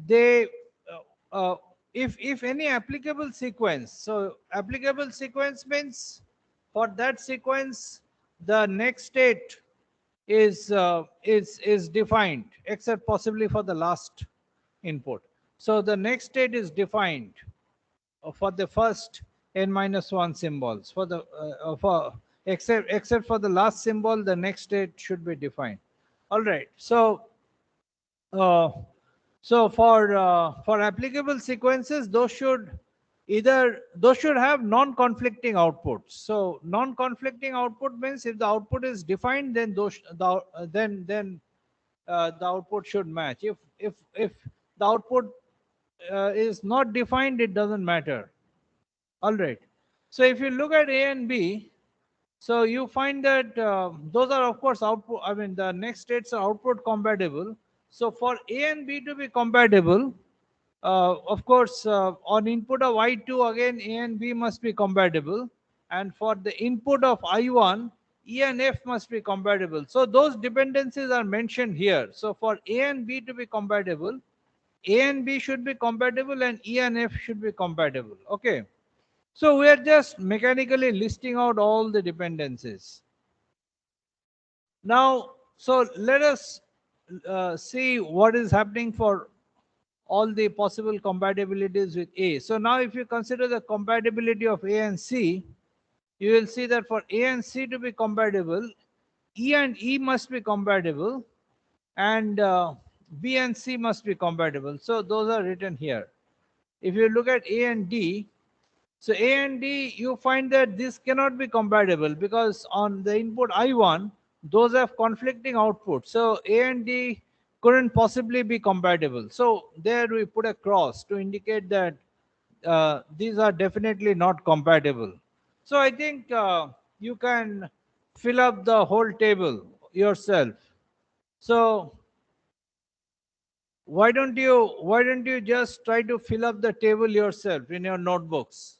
they uh, if any applicable sequence, so applicable sequence means for that sequence the next state is defined except possibly for the last input. So the next state is defined for the first n minus 1 symbols. For the for except for the last symbol, the next state should be defined. All right. Uh, for applicable sequences, those should have non-conflicting outputs. So non-conflicting output means if the output is defined, then the output should match. If the output is not defined, it doesn't matter. All right. So if you look at A and B, so you find that those are of course output. I mean the next states are output compatible. So for A and B to be compatible, of course on input of I2 again A and B must be compatible, and for the input of I1 E and F must be compatible. So those dependencies are mentioned here. So for A and B to be compatible, A and B should be compatible and E and F should be compatible. Okay. So we are just mechanically listing out all the dependencies. Now, so let us see what is happening for all the possible compatibilities with A. So now if you consider the compatibility of A and C, you will see that for A and C to be compatible, E and E must be compatible, and B and C must be compatible. So those are written here. If you look at A and D, so A and D, you find that this cannot be compatible because on the input I1, those have conflicting outputs. So A and D couldn't possibly be compatible. So there we put a cross to indicate that these are definitely not compatible. So I think you can fill up the whole table yourself. So why don't you just try to fill up the table yourself in your notebooks?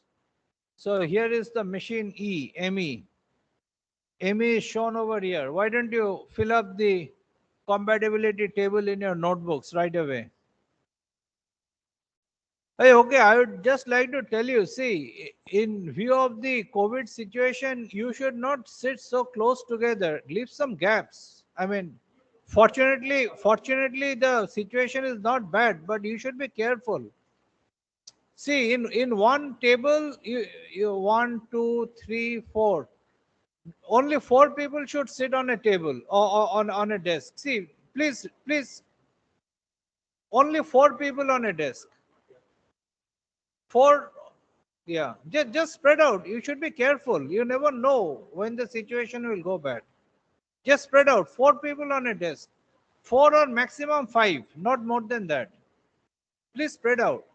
So here is the machine E, ME. ME is shown over here. Why don't you fill up the compatibility table in your notebooks right away? Hey, okay, I would just like to tell you, see, in view of the COVID situation, you should not sit so close together. Leave some gaps. I mean, fortunately, the situation is not bad, but you should be careful. See, in one table, you one, two, three, four. Only four people should sit on a table or on a desk. See, please, only four people on a desk. Four, yeah, just spread out. You should be careful. You never know when the situation will go bad. Just spread out. Four people on a desk. Four or maximum five, not more than that. Please spread out.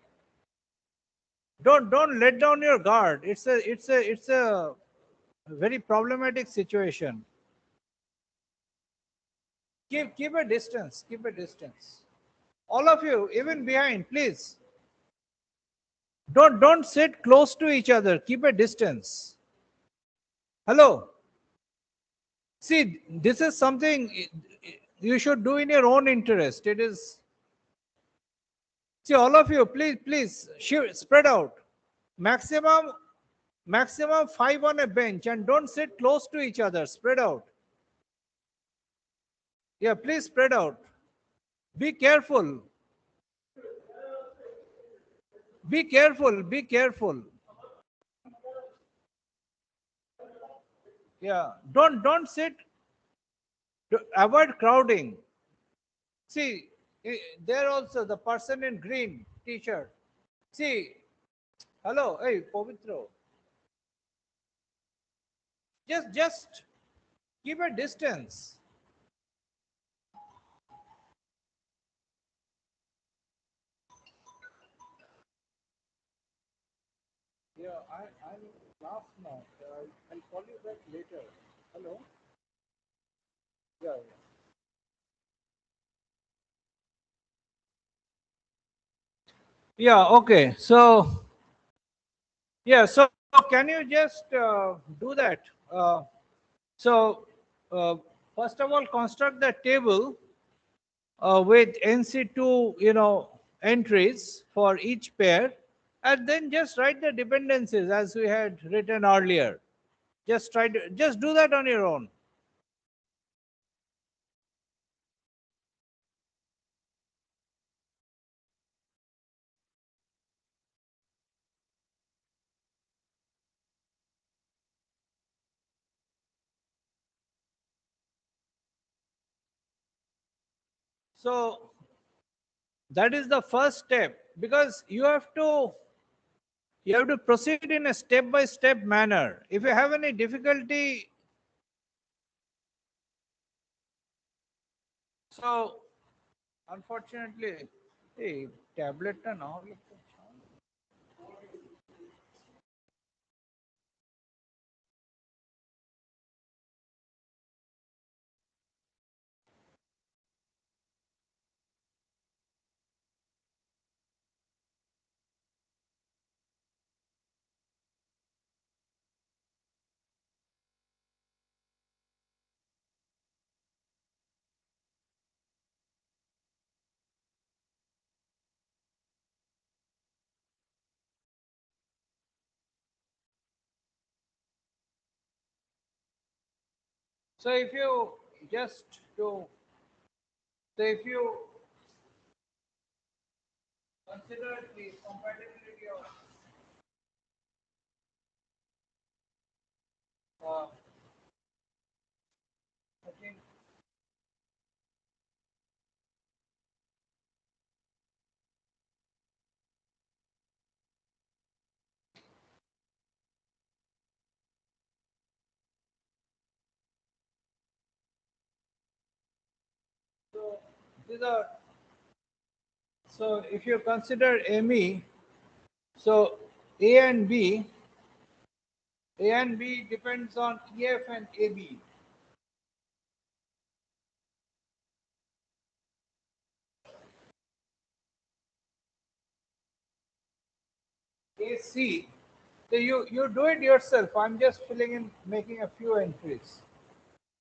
Don't let down your guard. It's a very problematic situation. Keep a distance. Keep a distance. All of you, even behind, please. Don't sit close to each other. Keep a distance. Hello. See, this is something you should do in your own interest. It is. See, all of you, please, spread out. Maximum, maximum five on a bench, and don't sit close to each other. Spread out. Yeah, please spread out. Be careful. Be careful. Be careful. Yeah. Don't sit. Avoid crowding. See, there also the person in green t-shirt. See, hello, hey, Povitro. Just keep a distance. Yeah, I'm in class now. I'll call you back later. Hello. Yeah, yeah. Yeah. Okay. So yeah. So can you just do that? Uh, so uh, first of all, construct the table. with NC2, entries for each pair, and then just write the dependencies as we had written earlier. Just do that on your own. So that is the first step, because you have to proceed in a step by step manner. If you have any difficulty, so unfortunately, hey, tablet ta na ho. So if you just to so if you consider the compatibility of uh, I think so these are so if you consider ME, so A and B, A and B depends on EF and AB. AC, so you do it yourself. I'm just filling in, making a few entries.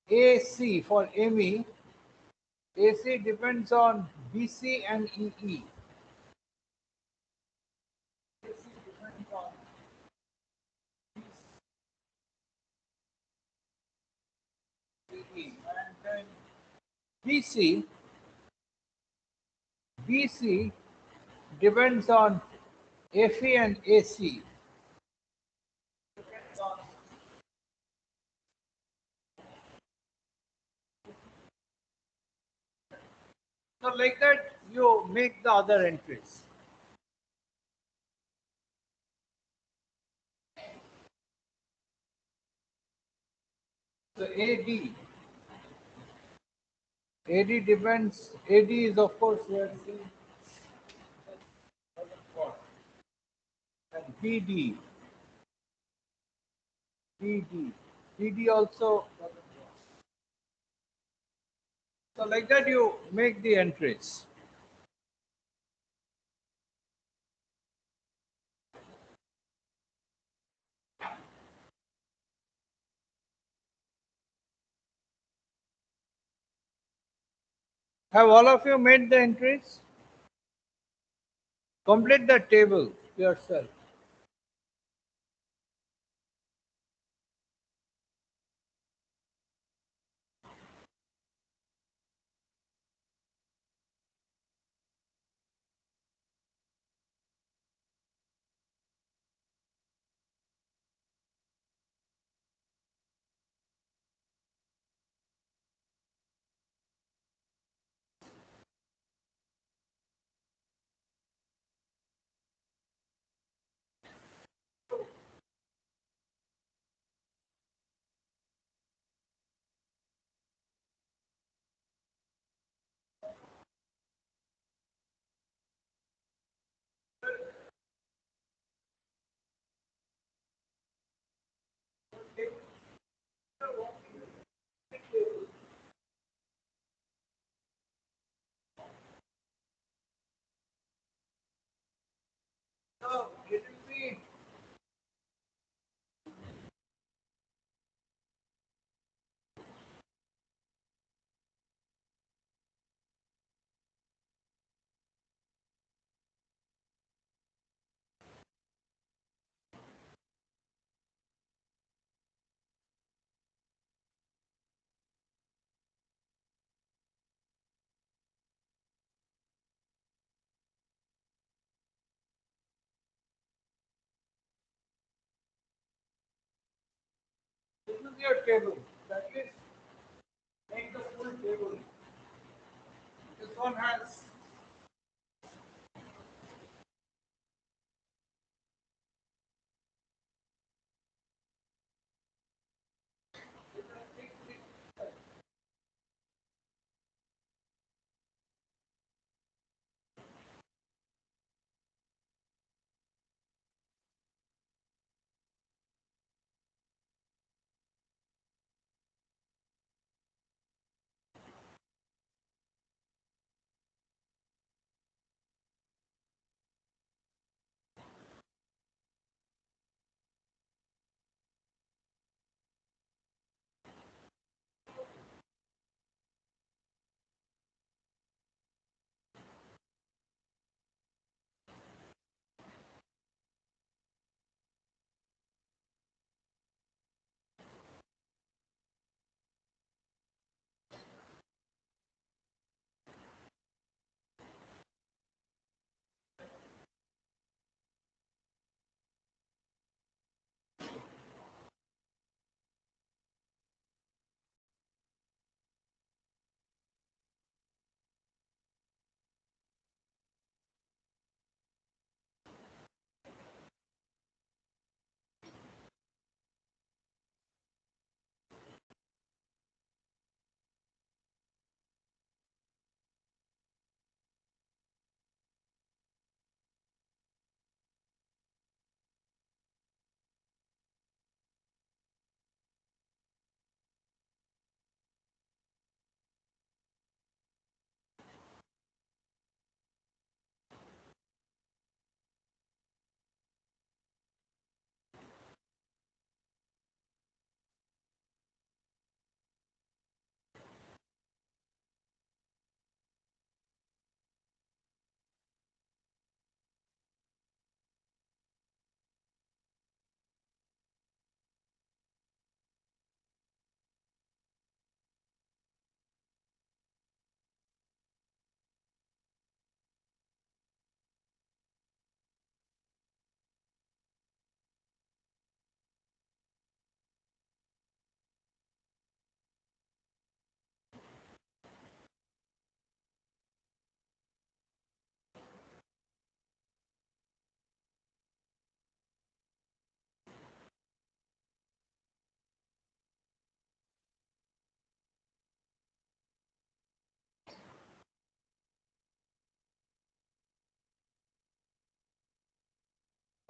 AC for ME, AC depends on BC and EE. AC depends on EE. And then BC, BC depends on FE and AC. So like that, you make the other entries. So AD depends. AD is of course here. And BD also. So like that, you make the entries. Have all of you made the entries? Complete the table yourself. use your table. At least make the full table. This one has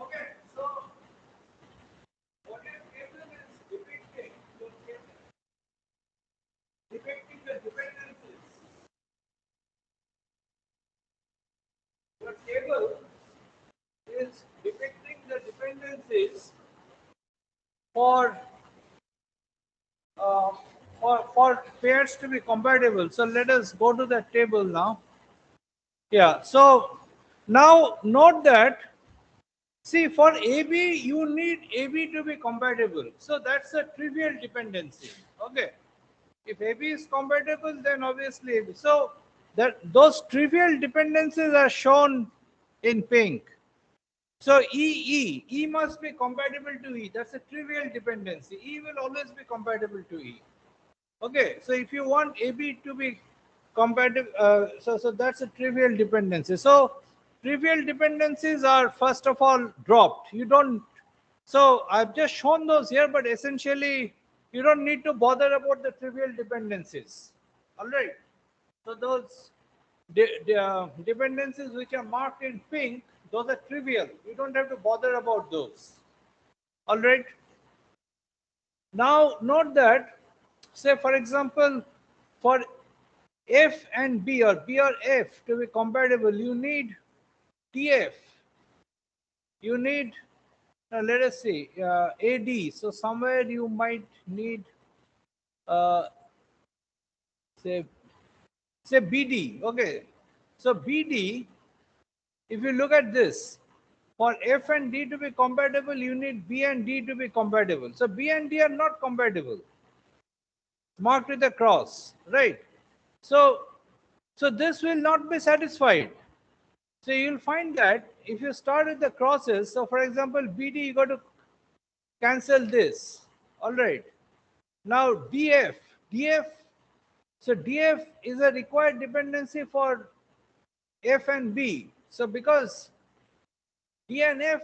okay. So what your table is depicting the dependencies. Your table is depicting the dependencies for uh, for pairs to be compatible. So let us go to the table now. Yeah. So now note that, see, for AB you need AB to be compatible. So that's a trivial dependency. Okay. If AB is compatible, then obviously AB. So that those trivial dependencies are shown in pink. So E must be compatible to E. That's a trivial dependency. E will always be compatible to E. Okay, so if you want AB to be compatible, so that's a trivial dependency. So trivial dependencies are first of all dropped. You don't. So I've just shown those here, but essentially you don't need to bother about the trivial dependencies. All right. So those dependencies which are marked in pink, those are trivial. You don't have to bother about those. All right. Now note that, say for example, for F and B or B or F to be compatible, you need TF. You need, let us see, AD. So somewhere you might need, uh, say, say BD. Okay. So BD, if you look at this, for F and D to be compatible, you need B and D to be compatible. So B and D are not compatible. Marked with a cross, right? So, so this will not be satisfied. So you'll find that if you start with the crosses, so for example, BD, you got to cancel this. All right. Now DF, so DF is a required dependency for F and B. So because D and F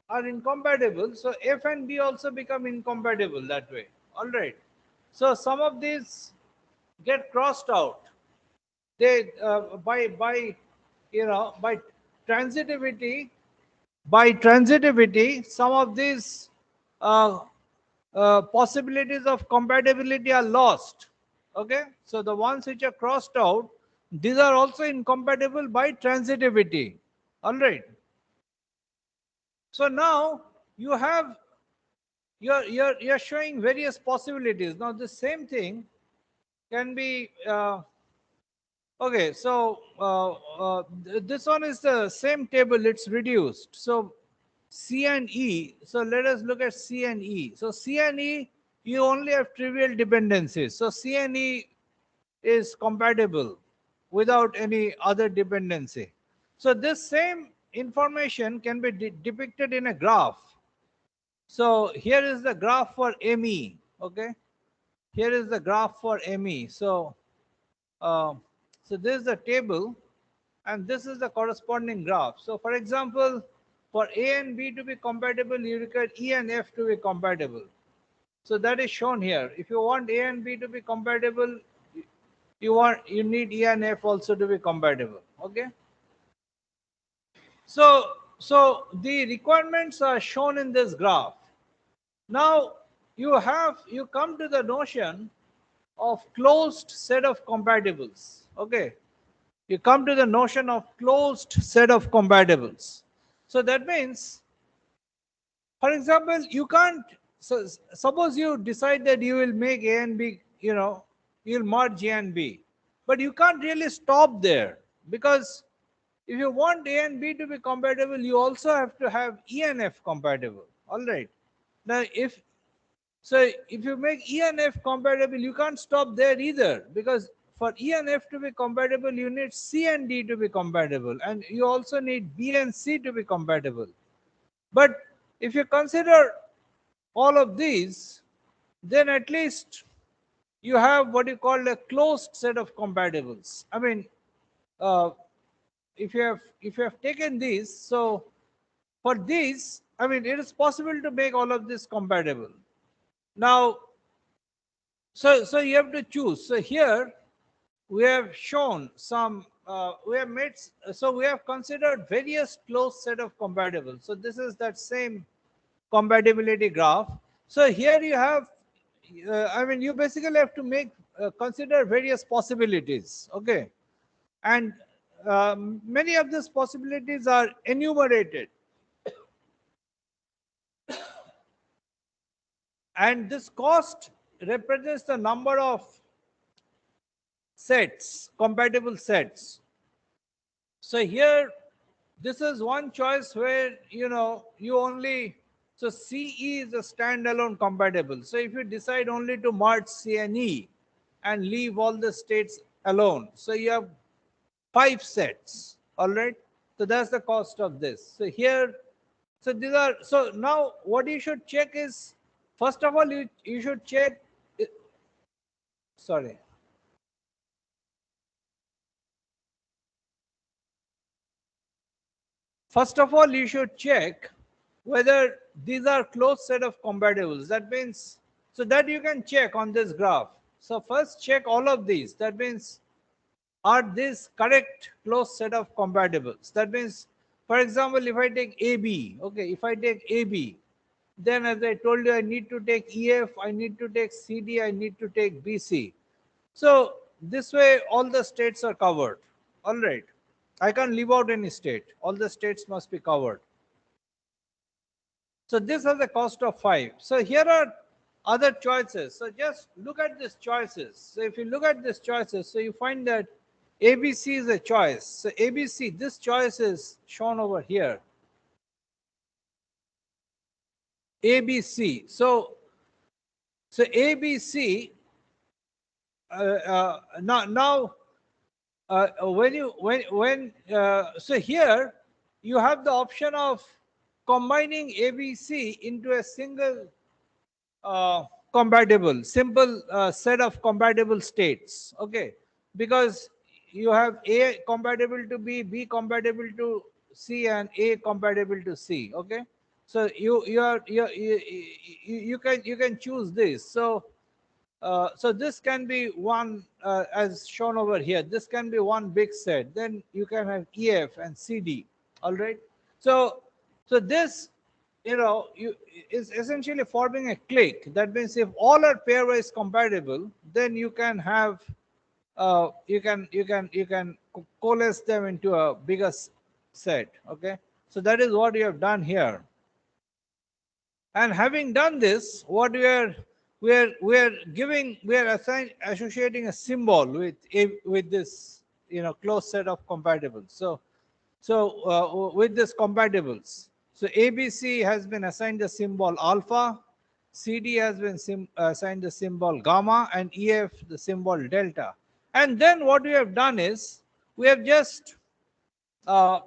are incompatible, so F and B also become incompatible that way. All right. So some of these get crossed out. They by by transitivity some of these uh, possibilities of compatibility are lost. Okay, so the ones which are crossed out, these are also incompatible by transitivity. All right. So now you have you're showing various possibilities. Now the same thing can be okay. So this one is the same table. It's reduced. So C and E. So let us look at C and E. So C and E, you only have trivial dependencies. So C and E is compatible without any other dependency. So this same information can be depicted in a graph. So here is the graph for ME. Okay, here is the graph for ME. Uh, so this is the table, and this is the corresponding graph. So for example, for A and B to be compatible, you require E and F to be compatible. So that is shown here. If you want A and B to be compatible, you need E and F also to be compatible. Okay. So the requirements are shown in this graph. Now you come to the notion of closed set of compatibles. Okay, you come to the notion of closed set of compatibles. So that means, for example, you can't. So suppose you decide that you will make A and B. You'll merge A and B, but you can't really stop there, because if you want A and B to be compatible, you also have to have E and F compatible. All right. Now, if you make E and F compatible, you can't stop there either, because for E and F to be compatible, you need C and D to be compatible, and you also need B and C to be compatible. But if you consider all of these, then at least you have what you call a closed set of compatibles. I mean, uh, if you have taken these, so for these, I mean, it is possible to make all of this compatible. Now, so you have to choose. So here we have shown some. We have considered various closed set of compatibles. So this is that same compatibility graph. So here you have. I mean, you basically have to consider various possibilities. Okay, and many of these possibilities are enumerated, and this cost represents the number of sets, compatible sets. So here, this is one choice where you only, so CE is a standalone compatible. So if you decide only to merge C and E and leave all the states alone, so you have 5 sets. All right. So that's the cost of this. So here, so now what you should check is, first of all, you should check. Sorry. First of all, you should check whether these are closed set of compatibles. That means, so that you can check on this graph. So first check all of these. That means, are these correct closed set of compatibles? That means, for example, if I take AB, okay, if I take AB, then as I told you, I need to take EF, I need to take CD, I need to take BC. So this way, all the states are covered. All right. I can't leave out any state. All the states must be covered. So this has a cost of 5. So here are other choices. So just look at these choices. So if you look at these choices, so you find that ABC is a choice. So ABC, this choice is shown over here. ABC. So ABC. Now so here you have the option of combining ABC into a single compatible, simple set of compatible states. Okay, because you have A compatible to B compatible to C, and A compatible to C. Okay, so you can choose this. So so this can be one, as shown over here. This can be one big set. Then you can have EF and CD. All right. So so this, is essentially forming a clique. That means if all are pairwise compatible, then you can have you can coalesce them into a bigger set. Okay. So that is what you have done here. And having done this, what we are associating a symbol with this closed set of compatibles. So with this compatibles, so ABC has been assigned the symbol alpha, CD has been assigned the symbol gamma, and EF the symbol delta. And then what we have done is we have just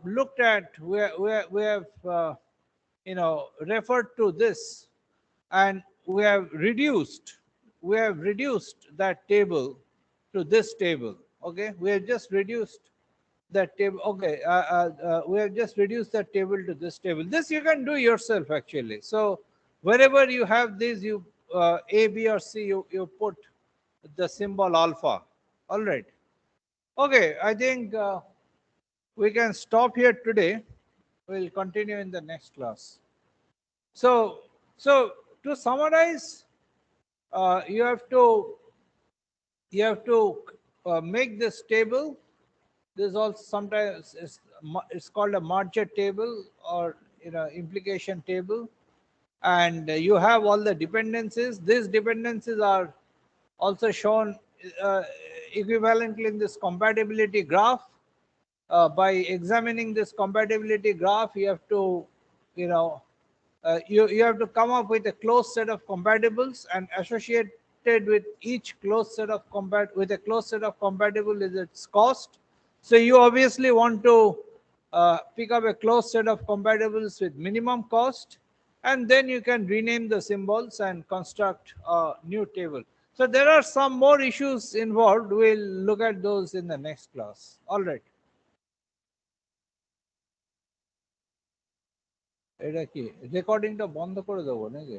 looked at we have referred to this, and we have reduced that table to this table. Okay, we have just reduced that table. Okay, we have just reduced that table to this table. This you can do yourself actually. So wherever you have these, you A, B, or C, you put the symbol alpha. All right. Okay, I think we can stop here today. We'll continue in the next class. So to summarize, you have to make this table. This also sometimes it's called a merger table, or implication table, and you have all the dependencies. These dependencies are also shown uh, equivalently in this compatibility graph. By examining this compatibility graph, you have to you know you have to come up with a closed set of compatibles, and associated with each closed set of with a closed set of compatible is its cost. So you obviously want to pick up a closed set of compatibles with minimum cost, and then you can rename the symbols and construct a new table. So there are some more issues involved. We'll look at those in the next class. All right. এটা কি রেকর্ডিংটা বন্ধ করে দেবো নাকি?